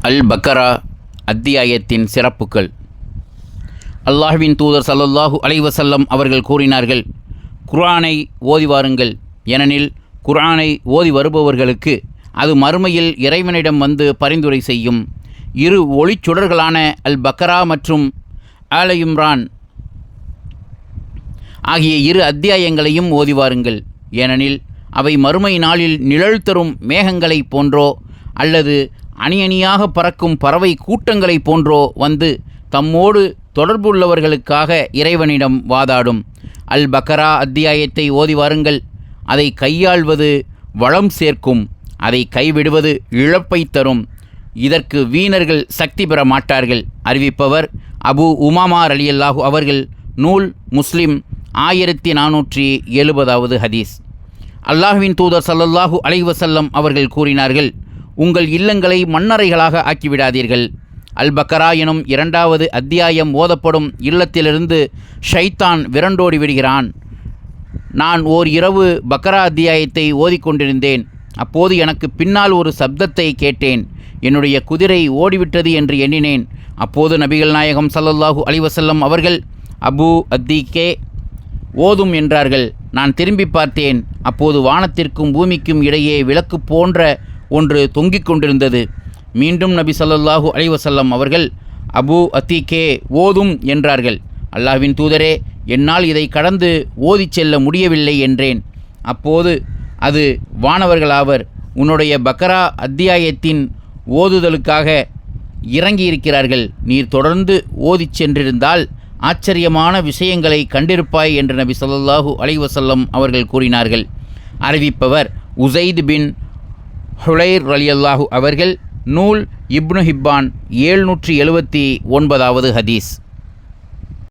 அல் பக்கரா அத்தியாயத்தின் சிறப்புகள். அல்லாஹ்வின் தூதர் ஸல்லல்லாஹு அலைஹி வஸல்லம் அவர்கள் கூறினார்கள், குர்ஆனை ஓதி வாருங்கள். ஏனெனில் குர்ஆனை ஓதி வருபவர்களுக்கு அது மறுமையில் இறைவனிடம் வந்து பரிந்துரை செய்யும். இரு ஒளிச்சுடர்களான அல் பக்கரா மற்றும் ஆல இம்ரான் ஆகிய இரு அத்தியாயங்களையும் ஓதி வாருங்கள். ஏனெனில் அவை மறுமை நாளில் நிழல் தரும் மேகங்களைப் போன்றோ அல்லது அணி அணியாக பறக்கும் பறவை கூட்டங்களைப் போன்றோ வந்து தம்மோடு தொடர்புள்ளவர்களுக்காக இறைவனிடம் வாதாடும். அல் பக்கரா அத்தியாயத்தை ஓதி வாருங்கள். அதை கையாள்வது வளம் சேர்க்கும், அதை கைவிடுவது இழப்பை தரும். இதற்கு வீணர்கள் சக்தி பெற மாட்டார்கள். அறிவிப்பவர் அபு உமாமா ரலியல்லாஹு அவர்கள். நூல் முஸ்லிம் 1470வது ஹதீஸ். அல்லாஹ்வின் தூதர் ஸல்லல்லாஹு அலைஹி வஸல்லம் அவர்கள் கூறினார்கள், உங்கள் இல்லங்களை மண்ணறைகளாக ஆக்கிவிடாதீர்கள். அல் பக்கரா எனும் 2வது அத்தியாயம் ஓதப்படும் இல்லத்திலிருந்து ஷைத்தான் விரண்டோடி விடுகிறான். நான் ஓர் இரவு பக்கரா அத்தியாயத்தை ஓதிக்கொண்டிருந்தேன். அப்போது எனக்கு பின்னால் ஒரு சப்தத்தை கேட்டேன். என்னுடைய குதிரை ஓடிவிட்டது என்று எண்ணினேன். அப்போது நபிகள் நாயகம் ஸல்லல்லாஹு அலைஹி வஸல்லம் அவர்கள், அபு அத்தீக்கே ஓதும் என்றார்கள். நான் திரும்பி பார்த்தேன். அப்போது வானத்திற்கும் பூமிக்கும் இடையே விளக்கு போன்ற ஒன்று தொங்கிக் கொண்டிருந்தது. மீண்டும் நபி ஸல்லல்லாஹு அலைஹி வஸல்லம் அவர்கள், அபு அத்தீக்கே ஓதும் என்றார்கள். அல்லாஹ்வின் தூதரே, என்னால் இதை கடந்து ஓதிச் செல்ல முடியவில்லை என்றேன். அப்போது அது வானவர்களாவர், உன்னுடைய பக்கரா அத்தியாயத்தின் ஓதுதலுக்காக இறங்கியிருக்கிறார்கள். நீர் தொடர்ந்து ஓதிச் சென்றிருந்தால் ஆச்சரியமான விஷயங்களை கண்டிருப்பாய் என்று நபி ஸல்லல்லாஹு அலைஹி வஸல்லம் அவர்கள் கூறினார்கள். அறிவிப்பவர் உஸைத் பின் ஹுலைர் ரலியல்லாஹு அவர்கள். நூல் இப்னு ஹிப்பான் 779வது ஹதீஸ்.